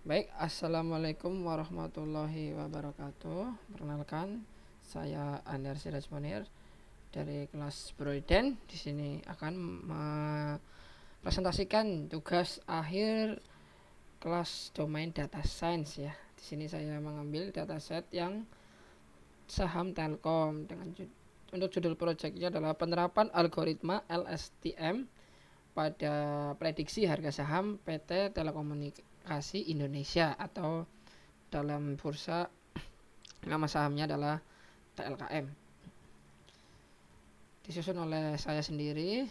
Baik, assalamualaikum warahmatullahi wabarakatuh. Perkenalkan, saya Andar Siraj Munir dari kelas Broiden. Di sini akan mempresentasikan tugas akhir kelas domain data science ya. Di sini saya mengambil dataset yang saham Telkom untuk judul proyeknya adalah penerapan algoritma LSTM pada prediksi harga saham PT Telekomunikasi Indonesia atau dalam bursa nama sahamnya adalah TLKM. Disusun oleh saya sendiri.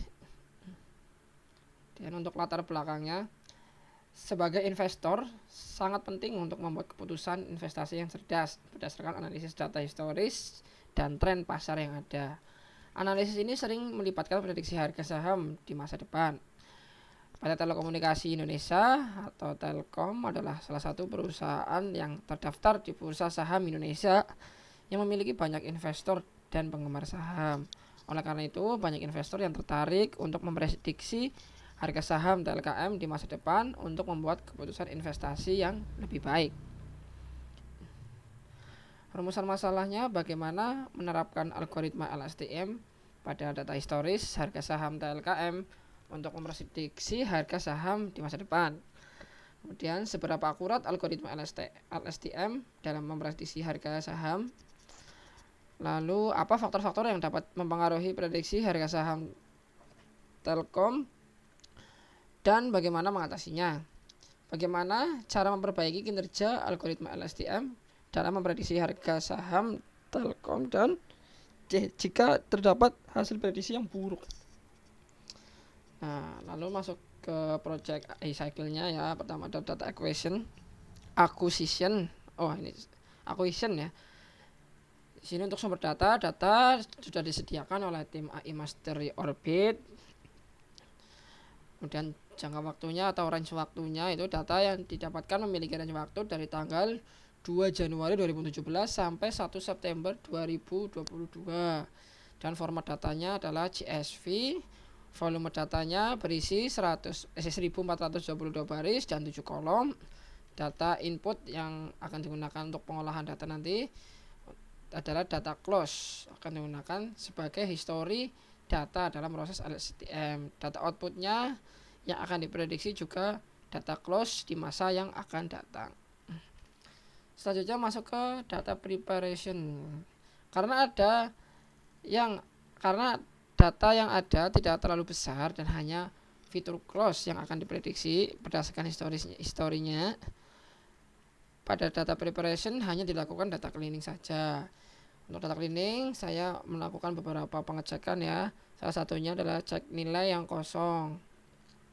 Dan untuk latar belakangnya, sebagai investor sangat penting untuk membuat keputusan investasi yang cerdas berdasarkan analisis data historis dan tren pasar yang ada. Analisis ini sering melibatkan prediksi harga saham di masa depan. PT Telekomunikasi Indonesia atau Telkom adalah salah satu perusahaan yang terdaftar di Bursa Saham Indonesia yang memiliki banyak investor dan penggemar saham. Oleh karena itu, banyak investor yang tertarik untuk memprediksi harga saham TLKM di masa depan untuk membuat keputusan investasi yang lebih baik. Rumusan masalahnya bagaimana menerapkan algoritma LSTM pada data historis harga saham TLKM untuk memprediksi harga saham di masa depan. Kemudian seberapa akurat algoritma LSTM dalam memprediksi harga saham. Lalu apa faktor-faktor yang dapat mempengaruhi prediksi harga saham Telkom dan bagaimana mengatasinya. Bagaimana cara memperbaiki kinerja algoritma LSTM dalam memprediksi harga saham Telkom dan jika terdapat hasil prediksi yang buruk. Nah, lalu masuk ke project cycle-nya ya. Pertama ada data acquisition. Acquisition ya. Di sini untuk sumber data sudah disediakan oleh tim AI Mastery Orbit. Kemudian jangka waktunya atau range waktunya itu data yang didapatkan memiliki range waktu dari tanggal 2 Januari 2017 sampai 1 September 2022. Dan format datanya adalah CSV. Volume datanya berisi 1422 baris dan 7 kolom. Data input yang akan digunakan untuk pengolahan data nanti adalah data close, akan digunakan sebagai history data dalam proses LSTM. Data outputnya yang akan diprediksi juga data close di masa yang akan datang. Selanjutnya masuk ke data preparation. Karena data yang ada tidak terlalu besar dan hanya fitur close yang akan diprediksi berdasarkan historinya. Pada data preparation hanya dilakukan data cleaning saja. Untuk data cleaning saya melakukan beberapa pengecekan ya. Salah satunya adalah cek nilai yang kosong.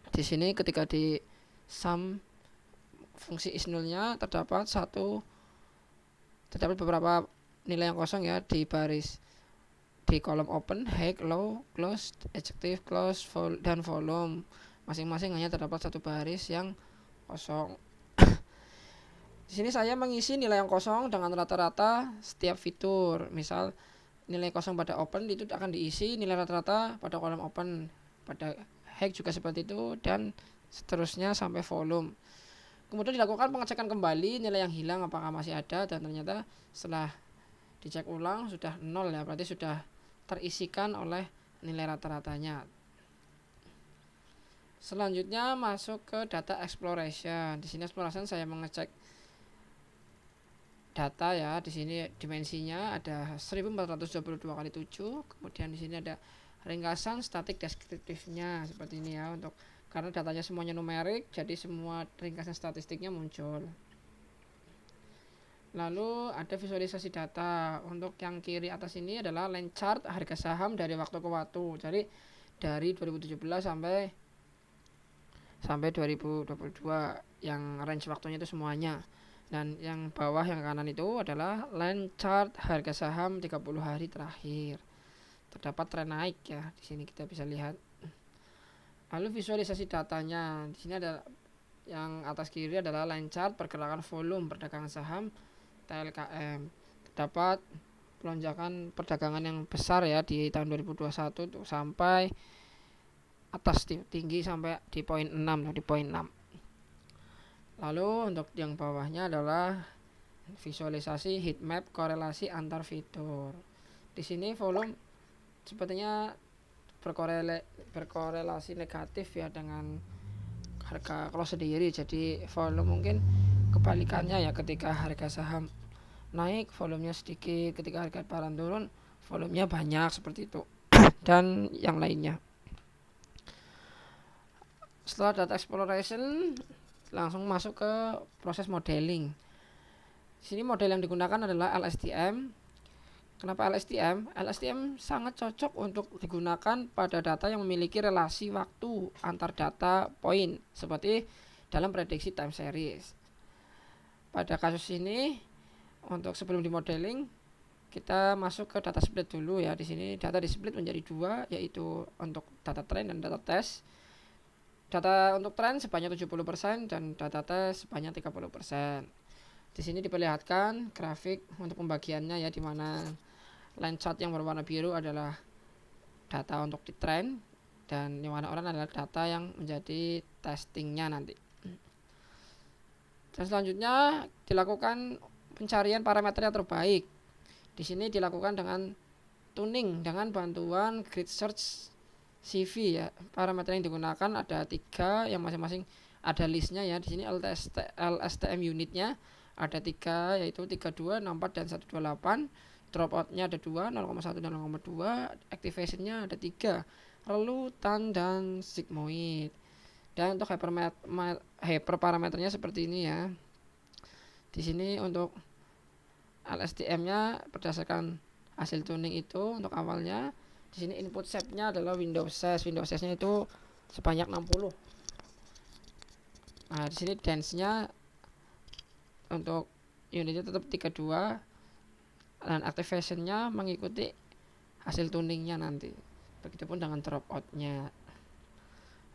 Di sini ketika di sum fungsi is-nullnya terdapat beberapa nilai yang kosong ya di baris di kolom open, high, low, close, adjective, close, dan volume. Masing-masing hanya terdapat satu baris yang kosong. Di sini saya mengisi nilai yang kosong dengan rata-rata setiap fitur. Misal nilai kosong pada open itu akan diisi nilai rata-rata pada kolom open. Pada hack juga seperti itu dan seterusnya sampai volume. Kemudian dilakukan pengecekan kembali nilai yang hilang apakah masih ada, dan ternyata setelah dicek ulang sudah 0 ya, berarti sudah terisikan oleh nilai rata-ratanya. Selanjutnya masuk ke data exploration. Di sini exploration saya mengecek data ya. Di sini dimensinya ada 1422 kali 7. Kemudian di sini ada ringkasan statik deskriptifnya seperti ini ya, untuk karena datanya semuanya numerik jadi semua ringkasan statistiknya muncul. Lalu ada visualisasi data. Untuk yang kiri atas ini adalah line chart harga saham dari waktu ke waktu. Jadi dari 2017 sampai 2022 yang range waktunya itu semuanya. Dan yang bawah yang kanan itu adalah line chart harga saham 30 hari terakhir. Terdapat tren naik ya. Di sini kita bisa lihat. Lalu visualisasi datanya. Di sini ada yang atas kiri adalah line chart pergerakan volume perdagangan saham TLKM. Terdapat pelonjakan perdagangan yang besar ya di tahun 2021 tuh sampai atas tinggi sampai di poin 6. Lalu untuk yang bawahnya adalah visualisasi heat map korelasi antar fitur. Di sini volume sepertinya berkorelasi negatif ya dengan harga close sendiri. Jadi volume mungkin kebalikannya ya, ketika harga saham naik volumenya sedikit, ketika harga barang turun volumenya banyak, seperti itu. Dan yang lainnya. Setelah data exploration langsung masuk ke proses modeling. Di sini model yang digunakan adalah LSTM. Kenapa LSTM? LSTM sangat cocok untuk digunakan pada data yang memiliki relasi waktu antar data poin, seperti dalam prediksi time series. Pada kasus ini, untuk sebelum di modeling, kita masuk ke data split dulu ya. Di sini data di split menjadi dua, yaitu untuk data trend dan data test. Data untuk tren sebanyak 70% dan data tes sebanyak 30%. Di sini diperlihatkan grafik untuk pembagiannya ya, di mana line chart yang berwarna biru adalah data untuk di tren dan yang warna oranye adalah data yang menjadi testingnya nanti. Dan selanjutnya dilakukan pencarian parameter yang terbaik. Di sini dilakukan dengan tuning dengan bantuan grid search CV ya. Parameter yang digunakan ada 3 yang masing-masing ada listnya ya. Di sini LSTM unitnya ada 3, yaitu 32, 64 dan 128. Dropoutnya ada 2, 0,1 dan 0,2. Activationnya ada 3, relutan dan sigmoid. Dan untuk hyperparameternya seperti ini ya. Di sini untuk LSTM-nya berdasarkan hasil tuning itu untuk awalnya. Di sini input set-nya adalah Windows size. Windows size-nya itu sebanyak 60. Nah, di sini dance-nya untuk unitnya tetap 32 dan activation-nya mengikuti hasil tuningnya nanti. Begitupun dengan dropout-nya.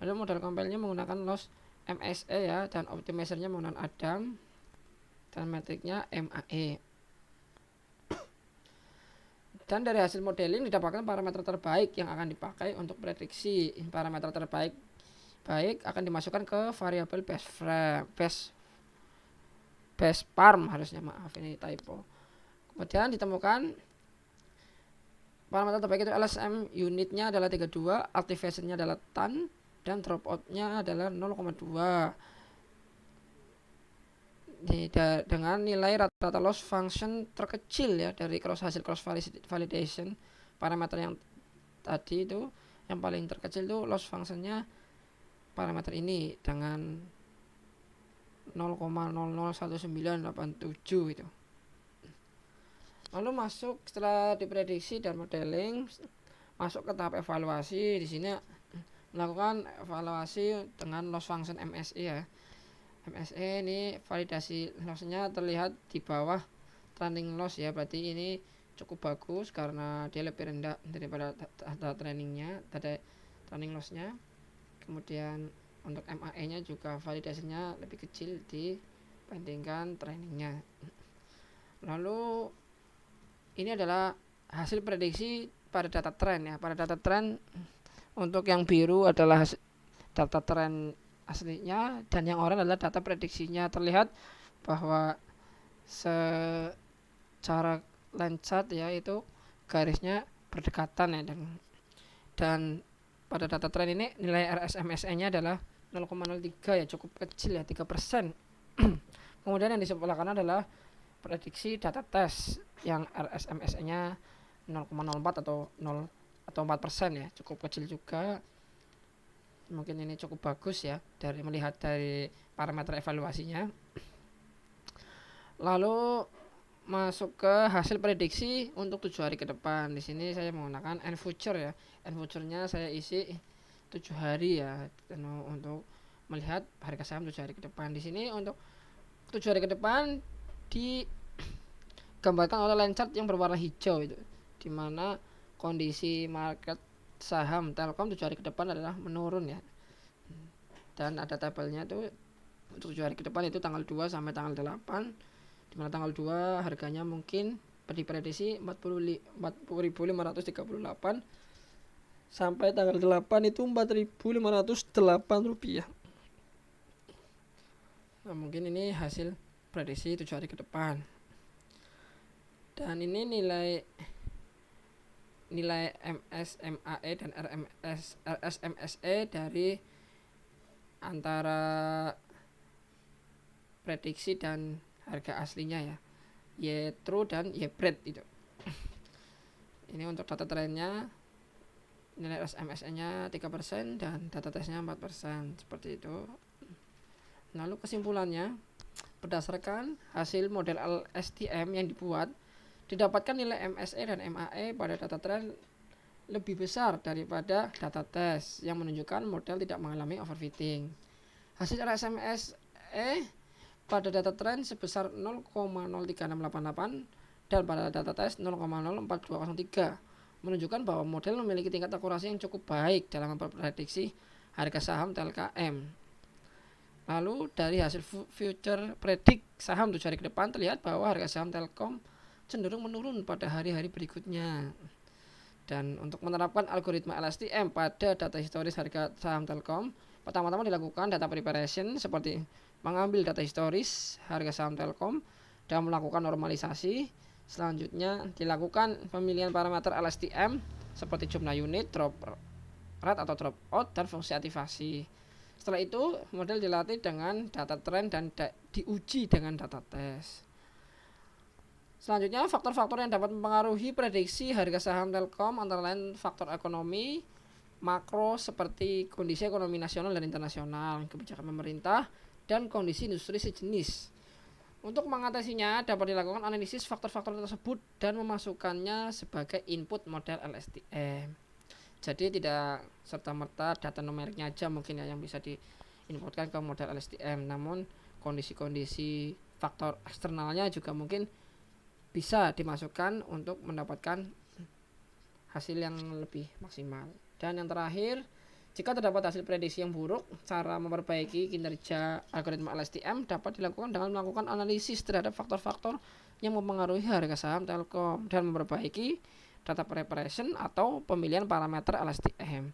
Lalu model compile-nya menggunakan loss MSE ya, dan optimizer-nya menggunakan Adam dan metriknya MAE. Dan dari hasil modeling didapatkan parameter terbaik yang akan dipakai untuk prediksi. Parameter terbaik akan dimasukkan ke variabel base parm harusnya, maaf ini typo. Kemudian ditemukan parameter terbaik itu LSM unitnya adalah 32, activation-nya adalah tan, dan dropout-nya adalah 0,2. Dengan nilai rata-rata loss function terkecil ya dari hasil cross validation. Parameter yang tadi itu yang paling terkecil itu loss functionnya parameter ini dengan 0,001987 itu. Lalu masuk setelah diprediksi dan modeling, masuk ke tahap evaluasi. Di sini melakukan evaluasi dengan loss function MSE ya. MSE ini validasi lossnya terlihat di bawah training loss ya, berarti ini cukup bagus karena dia lebih rendah daripada data training lossnya. Kemudian untuk MAE nya juga validasinya lebih kecil dibandingkan trainingnya. Lalu ini adalah hasil prediksi pada data trend ya. Pada data trend untuk yang biru adalah data trend aslinya dan yang oranye adalah data prediksinya. Terlihat bahwa secara line chart ya itu garisnya berdekatan ya, dan pada data trend ini nilai RSMSE-nya adalah 0,03 ya, cukup kecil ya, 3%. Kemudian yang di sebelah kanan adalah prediksi data test yang RSMSE-nya 0,04 atau 4% ya, cukup kecil juga. Mungkin ini cukup bagus ya dari melihat dari parameter evaluasinya. Lalu masuk ke hasil prediksi untuk 7 hari ke depan. Di sini saya menggunakan N-Future ya. N-Future-nya saya isi 7 hari ya, untuk melihat harga saham 7 hari ke depan. Di sini untuk 7 hari ke depan digambarkan oleh line chart yang berwarna hijau itu, di mana kondisi market saham Telkom 7 hari ke depan adalah menurun ya. Dan ada tabelnya tuh untuk 7 hari ke depan itu tanggal 2 sampai tanggal 8. Di mana tanggal 2 harganya mungkin diprediksi 40.538 sampai tanggal 8 itu 4.508 rupiah. Nah, mungkin ini hasil prediksi 7 hari ke depan. Dan ini nilai MSMAE dan RSMSE dari antara prediksi dan harga aslinya ya, Y-True dan Y-Bread itu. Ini untuk data trennya, nilai RSMSE-nya 3% dan data testnya 4%, seperti itu. Lalu kesimpulannya, berdasarkan hasil model LSTM yang dibuat, didapatkan nilai MSE dan MAE pada data tren lebih besar daripada data tes yang menunjukkan model tidak mengalami overfitting. Hasil RSMSE pada data tren sebesar 0,03688 dan pada data tes 0,04203 menunjukkan bahwa model memiliki tingkat akurasi yang cukup baik dalam memprediksi harga saham TLKM. Lalu dari hasil future predik saham 7 hari ke depan terlihat bahwa harga saham Telkom cenderung menurun pada hari-hari berikutnya. Dan untuk menerapkan algoritma LSTM pada data historis harga saham Telkom, pertama-tama dilakukan data preparation seperti mengambil data historis harga saham Telkom dan melakukan normalisasi. Selanjutnya dilakukan pemilihan parameter LSTM seperti jumlah unit, drop rate atau drop out, dan fungsi aktivasi. Setelah itu model dilatih dengan data trend dan diuji dengan data tes. Selanjutnya, faktor-faktor yang dapat mempengaruhi prediksi harga saham Telkom antara lain faktor ekonomi makro seperti kondisi ekonomi nasional dan internasional, kebijakan pemerintah, dan kondisi industri sejenis. Untuk mengatasinya dapat dilakukan analisis faktor-faktor tersebut dan memasukkannya sebagai input model LSTM. Jadi tidak serta-merta data numeriknya aja mungkin ya yang bisa diinputkan ke model LSTM, namun kondisi-kondisi faktor eksternalnya juga mungkin bisa dimasukkan untuk mendapatkan hasil yang lebih maksimal. Dan yang terakhir, jika terdapat hasil prediksi yang buruk, cara memperbaiki kinerja algoritma LSTM dapat dilakukan dengan melakukan analisis terhadap faktor-faktor yang mempengaruhi harga saham Telkom dan memperbaiki data preparation atau pemilihan parameter LSTM.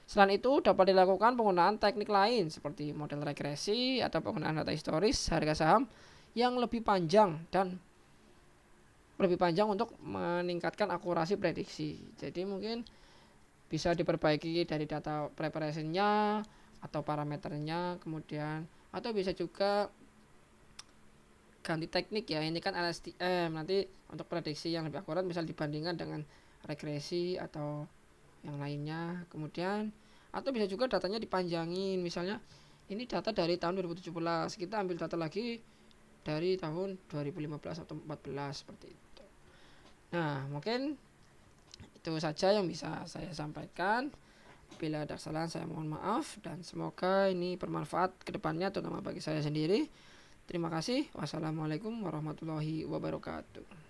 Selain itu, dapat dilakukan penggunaan teknik lain seperti model regresi atau penggunaan data historis harga saham yang lebih panjang untuk meningkatkan akurasi prediksi. Jadi mungkin bisa diperbaiki dari data preparation-nya atau parameternya, kemudian atau bisa juga ganti teknik ya. Ini kan LSTM, nanti untuk prediksi yang lebih akurat misal dibandingkan dengan regresi atau yang lainnya. Kemudian atau bisa juga datanya dipanjangin, misalnya ini data dari tahun 2017, kita ambil data lagi dari tahun 2015 atau 2014 seperti itu. Nah, mungkin itu saja yang bisa saya sampaikan. Bila ada kesalahan saya mohon maaf, dan semoga ini bermanfaat ke depannya terutama bagi saya sendiri. Terima kasih. Wassalamualaikum warahmatullahi wabarakatuh.